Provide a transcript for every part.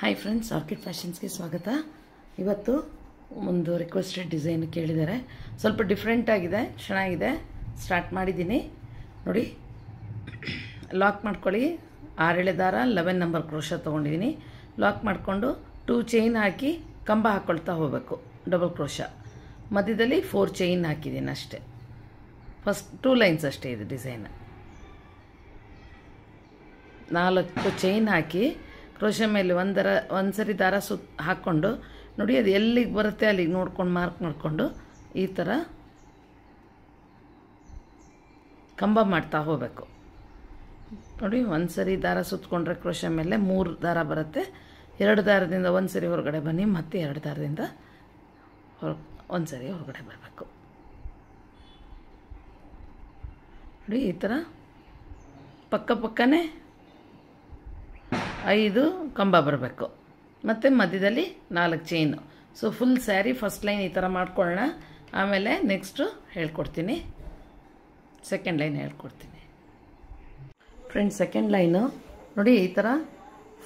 Hi friends, orchid ಫ್ಯಾಷನ್ಸ್ಗೆ ಸ್ವಾಗತ. ಇವತ್ತು ಒಂದು ರಿಕ್ವೆಸ್ಟೆಡ್ ಡಿಸೈನ್ ಕೇಳಿದ್ದಾರೆ. ಸ್ವಲ್ಪ ಡಿಫ್ರೆಂಟ್ ಆಗಿದೆ, ಚೆನ್ನಾಗಿದೆ. ಸ್ಟಾರ್ಟ್ ಮಾಡಿದ್ದೀನಿ ನೋಡಿ. ಲಾಕ್ ಮಾಡ್ಕೊಳ್ಳಿ. 6 ಎಳೆ ದಾರ 11 ನಂಬರ್ ಕ್ರೋಶ ತೊಗೊಂಡಿದ್ದೀನಿ. ಲಾಕ್ ಮಾಡಿಕೊಂಡು 2 ಚೈನ್ ಹಾಕಿ ಕಂಬ ಹಾಕ್ಕೊಳ್ತಾ ಹೋಗಬೇಕು. ಡಬಲ್ ಕ್ರೋಶ ಮಧ್ಯದಲ್ಲಿ 4 ಚೈನ್ ಹಾಕಿದ್ದೀನಿ ಅಷ್ಟೇ. ಫಸ್ಟ್ 2 ಲೈನ್ಸ್ ಅಷ್ಟೇ ಇದು ಡಿಸೈನ್. 4 ಚೈನ್ ಹಾಕಿ ಕ್ರೋಶ ಮೇಲೆ ಒಂದು ಸರಿ ದಾರ ಹಾಕ್ಕೊಂಡು ನೋಡಿ, ಅದು ಎಲ್ಲಿಗೆ ಬರುತ್ತೆ ಅಲ್ಲಿಗೆ ನೋಡ್ಕೊಂಡು ಮಾರ್ಕ್ ಮಾಡಿಕೊಂಡು ಈ ಥರ ಕಂಬ ಮಾಡ್ತಾ ಹೋಗಬೇಕು ನೋಡಿ. ಒಂದು ಸರಿ ದಾರ ಸುತ್ತಕೊಂಡ್ರೆ ಕ್ರೋಶ ಮೇಲೆ 3 ದಾರ ಬರುತ್ತೆ. 2 ದಾರದಿಂದ ಒಂದು ಸರಿ ಹೊರಗಡೆ ಬನ್ನಿ, ಮತ್ತೆ 2 ದಾರದಿಂದ ಒಂದು ಸರಿ ಹೊರಗಡೆ ಬರಬೇಕು ನೋಡಿ. ಈ ಥರ ಪಕ್ಕನೇ 5 ಕಂಬ ಬರಬೇಕು, ಮತ್ತು ಮಧ್ಯದಲ್ಲಿ 4 chain. So full sari first line ಈ ಥರ ಮಾಡ್ಕೊಳ್ಳೋಣ. ಆಮೇಲೆ ನೆಕ್ಸ್ಟು ಹೇಳ್ಕೊಡ್ತೀನಿ, ಸೆಕೆಂಡ್ ಲೈನ್ ಹೇಳ್ಕೊಡ್ತೀನಿ. ಫ್ರೆಂಡ್ಸ್, ಸೆಕೆಂಡ್ ಲೈನು ನೋಡಿ, ಈ ಥರ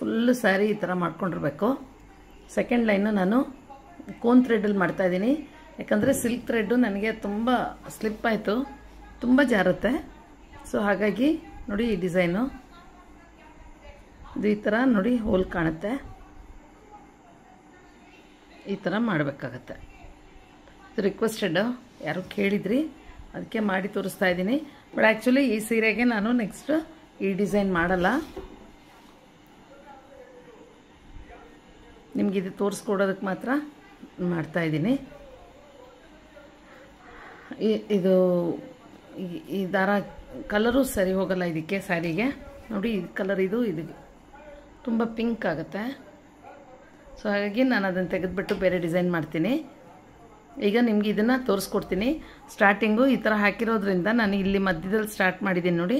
ಫುಲ್ ಸ್ಯಾರಿ ಈ ಥರ ಮಾಡ್ಕೊಂಡಿರ್ಬೇಕು. ಸೆಕೆಂಡ್ ಲೈನು ನಾನು ಕೋನ್ ಥ್ರೆಡಲ್ಲಿ ಮಾಡ್ತಾಯಿದ್ದೀನಿ. ಯಾಕಂದರೆ ಸಿಲ್ಕ್ ಥ್ರೆಡ್ಡು ನನಗೆ ತುಂಬ ಸ್ಲಿಪ್ ಆಯಿತು, ತುಂಬ ಜಾರುತ್ತೆ. ಸೊ ಹಾಗಾಗಿ ನೋಡಿ, ಈ ಡಿಸೈನು ಇದು ಈ ಥರ ನೋಡಿ ಹೋಲ್ ಕಾಣುತ್ತೆ. ಈ ಥರ ಮಾಡಬೇಕಾಗತ್ತೆ. ಇದು ರಿಕ್ವೆಸ್ಟೆಡ್, ಯಾರು ಕೇಳಿದ್ರಿ, ಅದಕ್ಕೆ ಮಾಡಿ ತೋರಿಸ್ತಾ ಇದ್ದೀನಿ. ಬಟ್ ಆ್ಯಕ್ಚುಲಿ ಈ ಸೀರೆಗೆ ನಾನು ನೆಕ್ಸ್ಟ್ ಈ ಡಿಸೈನ್ ಮಾಡಲ್ಲ. ನಿಮ್ಗೆ ಇದು ತೋರಿಸ್ಕೊಡೋದಕ್ಕೆ ಮಾತ್ರ ಮಾಡ್ತಾಯಿದ್ದೀನಿ. ಇದು ಈ ದಾರ ಕಲರು ಸರಿ ಹೋಗಲ್ಲ ಇದಕ್ಕೆ, ಸ್ಯಾರಿಗೆ ನೋಡಿ. ಇದು ಕಲರ್ ಇದು ತುಂಬ ಪಿಂಕ್ ಆಗುತ್ತೆ. ಸೊ ಹಾಗಾಗಿ ನಾನು ಅದನ್ನು ತೆಗೆದುಬಿಟ್ಟು ಬೇರೆ ಡಿಸೈನ್ ಮಾಡ್ತೀನಿ. ಈಗ ನಿಮಗೆ ಇದನ್ನು ತೋರಿಸ್ಕೊಡ್ತೀನಿ. ಸ್ಟಾರ್ಟಿಂಗು ಈ ಥರ ಹಾಕಿರೋದ್ರಿಂದ ನಾನು ಇಲ್ಲಿ ಮಧ್ಯದಲ್ಲಿ ಸ್ಟಾರ್ಟ್ ಮಾಡಿದ್ದೀನಿ ನೋಡಿ.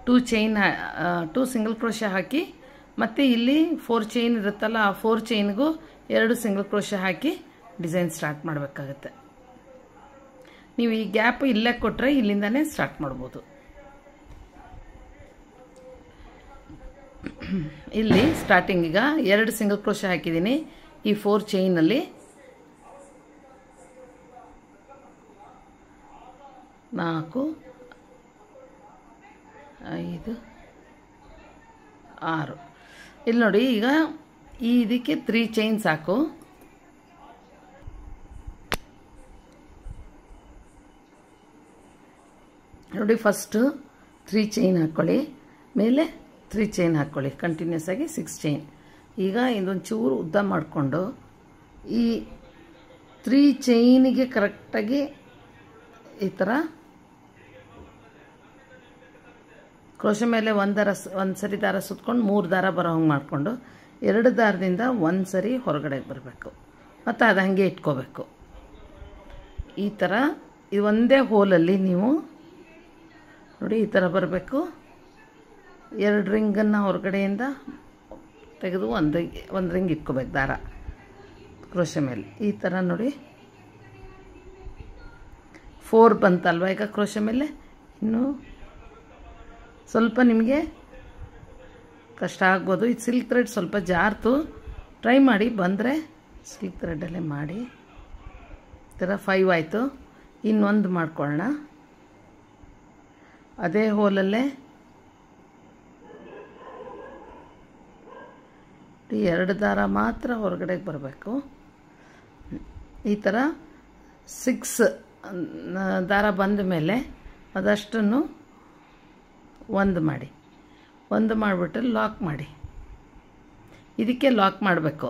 2 ಸಿಂಗಲ್ ಕ್ರೋಶ ಹಾಕಿ, ಮತ್ತು ಇಲ್ಲಿ 4 ಚೈನ್ ಇರುತ್ತಲ್ಲ, ಆ 4 ಚೈನ್ಗೂ 2 ಸಿಂಗಲ್ ಕ್ರೋಶ ಹಾಕಿ ಡಿಸೈನ್ ಸ್ಟಾರ್ಟ್ ಮಾಡಬೇಕಾಗತ್ತೆ. ನೀವು ಈ ಗ್ಯಾಪ್ ಇಲ್ಲೇ ಕೊಟ್ಟರೆ ಇಲ್ಲಿಂದನೇ ಸ್ಟಾರ್ಟ್ ಮಾಡ್ಬೋದು. ಇಲ್ಲಿ ಸ್ಟಾರ್ಟಿಂಗ್ ಈಗ 2 ಸಿಂಗಲ್ ಕ್ರೋಶ ಹಾಕಿದ್ದೀನಿ ಈ 4 ಚೈನಲ್ಲಿ. 4 5 6 ಇಲ್ಲಿ ನೋಡಿ. ಈಗ ಇದಕ್ಕೆ 3 ಚೈನ್ ಸಾಕು. ನೋಡಿ, ಫಸ್ಟು 3 ಚೈನ್ ಹಾಕ್ಕೊಳ್ಳಿ, ಮೇಲೆ 3 ಚೈನ್ ಹಾಕ್ಕೊಳ್ಳಿ, ಕಂಟಿನ್ಯೂಸ್ ಆಗಿ 6 ಚೈನ್. ಈಗ ಇದೊಂದು ಚೂರು ಉದ್ದ ಮಾಡಿಕೊಂಡು ಈ 3 ಚೈನಿಗೆ ಕರೆಕ್ಟಾಗಿ ಈ ಥರ ಕ್ರೋಶ ಮೇಲೆ ಒಂದು ಸರಿ ದಾರ ಸುತ್ಕೊಂಡು 3 ದಾರ ಬರೋ ಹಂಗೆ ಮಾಡಿಕೊಂಡು 2 ದಾರದಿಂದ ಒಂದು ಸರಿ ಹೊರಗಡೆ ಬರಬೇಕು, ಮತ್ತು ಅದು ಹಾಗೆ ಇಟ್ಕೋಬೇಕು. ಈ ಥರ ಇದು ಒಂದೇ ಹೋಲಲ್ಲಿ ನೀವು ನೋಡಿ ಈ ಥರ ಬರಬೇಕು. 2 ರಿಂಗನ್ನು ಹೊರಗಡೆಯಿಂದ ತೆಗೆದು ಒಂದು ರಿಂಗ್ ಇಟ್ಕೋಬೇಕು ದಾರ ಕ್ರೋಶ ಮೇಲೆ. ಈ ಥರ ನೋಡಿ 4 ಬಂತಲ್ವ ಈಗ ಕ್ರೋಶ ಮೇಲೆ. ಇನ್ನು ಸ್ವಲ್ಪ ನಿಮಗೆ ಕಷ್ಟ ಆಗ್ಬೋದು. ಇದು ಸಿಲ್ಕ್ ಥ್ರೆಡ್ ಸ್ವಲ್ಪ ಜಾರ್ತು, ಟ್ರೈ ಮಾಡಿ, ಬಂದರೆ ಸಿಲ್ಕ್ ಥ್ರೆಡಲ್ಲೇ ಮಾಡಿ. ಈ ಥರ 5 ಆಯಿತು. ಇನ್ನೊಂದು ಮಾಡ್ಕೊಳ್ಳೋಣ. ಅದೇ ಹೋಲಲ್ಲೇ 2 ದಾರ ಮಾತ್ರ ಹೊರಗಡೆಗೆ ಬರಬೇಕು. ಈ ಥರ 6 ದಾರ ಬಂದ ಮೇಲೆ ಅದಷ್ಟನ್ನು ಒಂದು ಮಾಡಿಬಿಟ್ಟು ಲಾಕ್ ಮಾಡಿ. ಇದಕ್ಕೆ ಲಾಕ್ ಮಾಡಬೇಕು.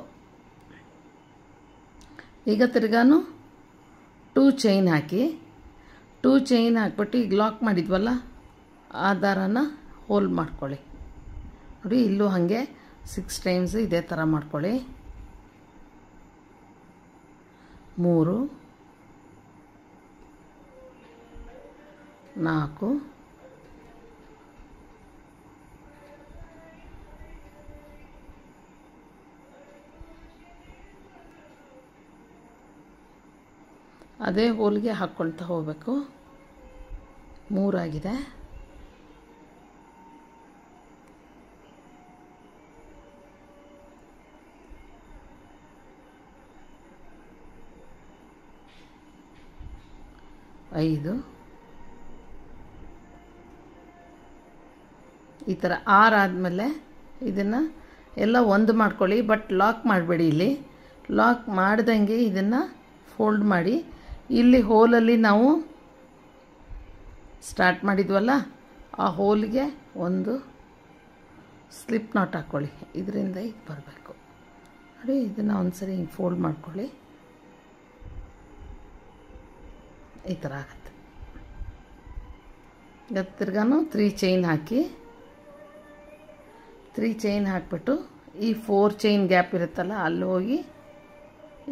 ಈಗ ತಿರ್ಗಾನು 2 ಚೈನ್ ಹಾಕಿ, 2 ಚೈನ್ ಹಾಕ್ಬಿಟ್ಟು ಈಗ ಲಾಕ್ ಮಾಡಿದ್ವಲ್ಲ ಆ ದಾರನ ಹೋಲ್ಡ್ ಮಾಡ್ಕೊಳ್ಳಿ ನೋಡಿ. ಇಲ್ಲೂ ಹಾಗೆ 6 ಟೈಮ್ಸ್ ಇದೇ ಥರ ಮಾಡ್ಕೊಳ್ಳಿ. 3 4 ಅದೇ ಹೋಲ್ಗೆ ಹಾಕ್ಕೊಳ್ತಾ ಹೋಗಬೇಕು. 3 ಆಗಿದೆ. 5 ಈ ಥರ 6 ಆದಮೇಲೆ ಇದನ್ನು ಎಲ್ಲ ಒಂದು ಮಾಡ್ಕೊಳ್ಳಿ. ಬಟ್ ಲಾಕ್ ಮಾಡಬೇಡಿ. ಇಲ್ಲಿ ಲಾಕ್ ಮಾಡ್ದಂಗೆ ಇದನ್ನು ಫೋಲ್ಡ್ ಮಾಡಿ ಇಲ್ಲಿ ಹೋಲಲ್ಲಿ ನಾವು ಸ್ಟಾರ್ಟ್ ಮಾಡಿದ್ವಲ್ಲ ಆ ಹೋಲ್ಗೆ ಒಂದು ಸ್ಲಿಪ್ ನಾಟ್ ಹಾಕ್ಕೊಳ್ಳಿ. ಇದರಿಂದ ಇದು ಬರಬೇಕು ನೋಡಿ. ಇದನ್ನು ಒಂದು ಸರಿ ಹಿಂಗೆ ಫೋಲ್ಡ್ ಮಾಡ್ಕೊಳ್ಳಿ. ಈ ಥರ ಆಗುತ್ತೆ. ಈಗ ತಿರ್ಗಾನು 3 ಚೈನ್ ಹಾಕಿ 3 ಚೈನ್ ಹಾಕಿಬಿಟ್ಟು ಈ 4 ಚೈನ್ ಗ್ಯಾಪ್ ಇರುತ್ತಲ್ಲ ಅಲ್ಲಿ ಹೋಗಿ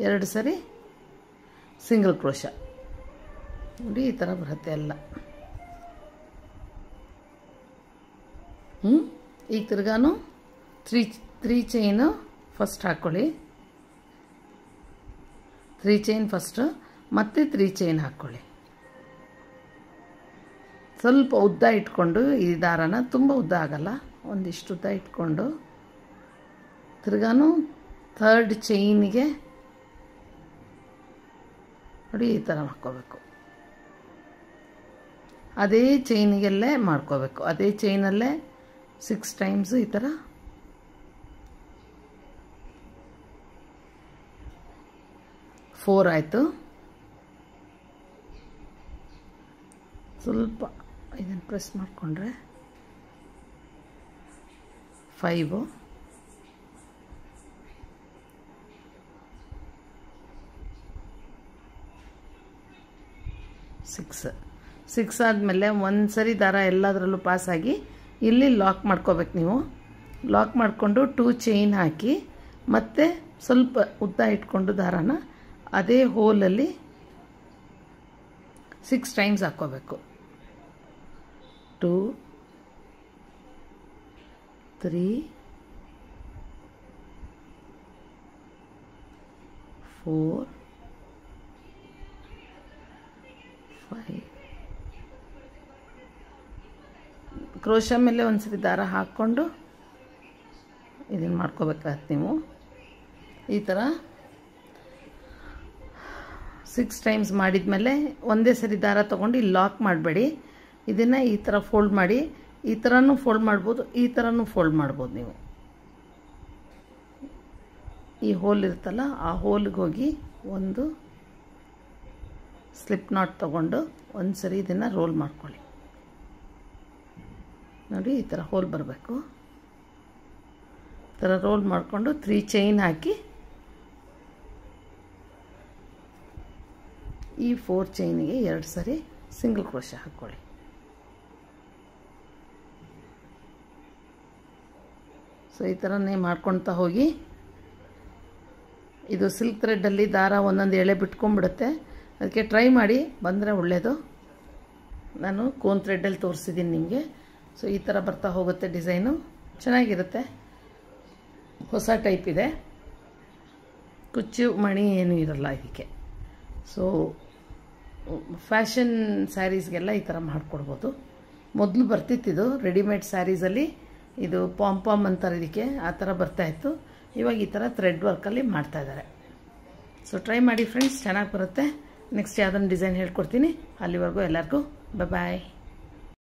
2 ಸರಿ ಸಿಂಗಲ್ ಕ್ರೋಶ ನೋಡಿ. ಈ ಥರ ಬರುತ್ತೆ ಎಲ್ಲ. ಈಗ ತಿರ್ಗಾನು 3 ಚೈನು ಫಸ್ಟ್ ಹಾಕ್ಕೊಳ್ಳಿ. 3 ಚೈನ್ ಫಸ್ಟು ಮತ್ತೆ 3 ಚೈನ್ ಹಾಕ್ಕೊಳ್ಳಿ. ಸ್ವಲ್ಪ ಉದ್ದ ಇಟ್ಕೊಂಡು ಈ ದಾರನ ತುಂಬ ಉದ್ದ ಆಗಲ್ಲ, ಒಂದಿಷ್ಟು ಉದ್ದ ಇಟ್ಕೊಂಡು ತಿರ್ಗಾನು 3rd ಚೈನಿಗೆ ನೋಡಿ ಈ ಥರ ಮಾಡ್ಕೋಬೇಕು. ಅದೇ ಚೈನಿಗೆಲ್ಲೇ ಮಾಡ್ಕೋಬೇಕು. ಅದೇ ಚೈನಲ್ಲೇ 6 ಟೈಮ್ಸು ಈ ಥರ 4 ಆಯಿತು. ಸ್ವಲ್ಪ ಇದನ್ನು ಪ್ರೆಸ್ ಮಾಡಿಕೊಂಡ್ರೆ 5 6 ಆದಮೇಲೆ ಒಂದು ಸರಿ ದಾರ ಎಲ್ಲದರಲ್ಲೂ ಪಾಸಾಗಿ ಇಲ್ಲಿ ಲಾಕ್ ಮಾಡ್ಕೋಬೇಕು. ನೀವು ಲಾಕ್ ಮಾಡಿಕೊಂಡು 2 ಚೈನ್ ಹಾಕಿ ಮತ್ತೆ ಸ್ವಲ್ಪ ಉದ್ದ ಇಟ್ಕೊಂಡು ದಾರನ ಅದೇ ಹೋಲಲ್ಲಿ 6 ಟೈಮ್ಸ್ ಹಾಕ್ಕೋಬೇಕು. 2 3 4 5 ಕ್ರೋಶ ಮೇಲೆ ಒಂದ್ಸರಿ ದಾರ ಹಾಕ್ಕೊಂಡು ಇದನ್ನು ಮಾಡ್ಕೋಬೇಕಾಗತ್ತೆ. ನೀವು ಈ ಥರ 6 ಟೈಮ್ಸ್ ಮಾಡಿದ್ಮೇಲೆ ಒಂದೇ ಸರಿ ದಾರ ತೊಗೊಂಡು ಇಲ್ಲಿ ಲಾಕ್ ಮಾಡಬೇಡಿ. ಇದನ್ನು ಈ ಥರ ಫೋಲ್ಡ್ ಮಾಡಿ. ಈ ಥರನೂ ಫೋಲ್ಡ್ ಮಾಡ್ಬೋದು, ಈ ಥರನೂ ಫೋಲ್ಡ್ ಮಾಡ್ಬೋದು. ನೀವು ಈ ಹೋಲ್ ಇರುತ್ತಲ್ಲ ಆ ಹೋಲ್ಗೆ ಹೋಗಿ ಒಂದು ಸ್ಲಿಪ್ ನಾಟ್ ತೊಗೊಂಡು ಒಂದು ಸರಿ ಇದನ್ನು ರೋಲ್ ಮಾಡ್ಕೊಳ್ಳಿ. ನೋಡಿ ಈ ಥರ ಹೋಲ್ ಬರಬೇಕು. ಈ ಥರ ರೋಲ್ ಮಾಡಿಕೊಂಡು 3 ಚೈನ್ ಹಾಕಿ ಈ 4 ಚೈನಿಗೆ 2 ಸರಿ ಸಿಂಗಲ್ ಕ್ರೋಶ ಹಾಕ್ಕೊಳ್ಳಿ. ಸೊ ಈ ಥರನೇ ಮಾಡ್ಕೊಳ್ತಾ ಹೋಗಿ. ಇದು ಸಿಲ್ಕ್ ಥ್ರೆಡ್ಡಲ್ಲಿ ದಾರ ಒಂದೊಂದು ಎಳೆ ಬಿಟ್ಕೊಂಡ್ಬಿಡುತ್ತೆ, ಅದಕ್ಕೆ ಟ್ರೈ ಮಾಡಿ, ಬಂದರೆ ಒಳ್ಳೆಯದು. ನಾನು ಕೋನ್ ಥ್ರೆಡ್ಡಲ್ಲಿ ತೋರಿಸಿದ್ದೀನಿ ನಿಮಗೆ. ಸೊ ಈ ಥರ ಬರ್ತಾ ಹೋಗುತ್ತೆ. ಡಿಸೈನು ಚೆನ್ನಾಗಿರುತ್ತೆ, ಹೊಸ ಟೈಪ್ ಇದೆ. ಕುಚ್ಚು ಮಣಿ ಏನೂ ಇರಲ್ಲ ಇದಕ್ಕೆ. ಸೊ ಫ್ಯಾಷನ್ ಸ್ಯಾರೀಸ್ಗೆಲ್ಲ ಈ ಥರ ಮಾಡಿಕೊಡ್ಬೋದು. ಮೊದಲು ಬರ್ತಿತ್ತಿದ್ದು ರೆಡಿಮೇಡ್ ಸ್ಯಾರೀಸಲ್ಲಿ, ಇದು ಪಾಮ್ ಅಂತಾರೆ ಇದಕ್ಕೆ, ಆ ಥರ ಬರ್ತಾಯಿತ್ತು. ಇವಾಗ ಈ ಥರ ಥ್ರೆಡ್ ವರ್ಕಲ್ಲಿ ಮಾಡ್ತಾಯಿದ್ದಾರೆ. ಸೊ ಟ್ರೈ ಮಾಡಿ ಫ್ರೆಂಡ್ಸ್, ಚೆನ್ನಾಗಿ ಬರುತ್ತೆ. ನೆಕ್ಸ್ಟ್ ಯಾವುದನ್ನು ಡಿಸೈನ್ ಹೇಳ್ಕೊಡ್ತೀನಿ. ಅಲ್ಲಿವರೆಗೂ ಎಲ್ಲರಿಗೂ ಬಾಯ್.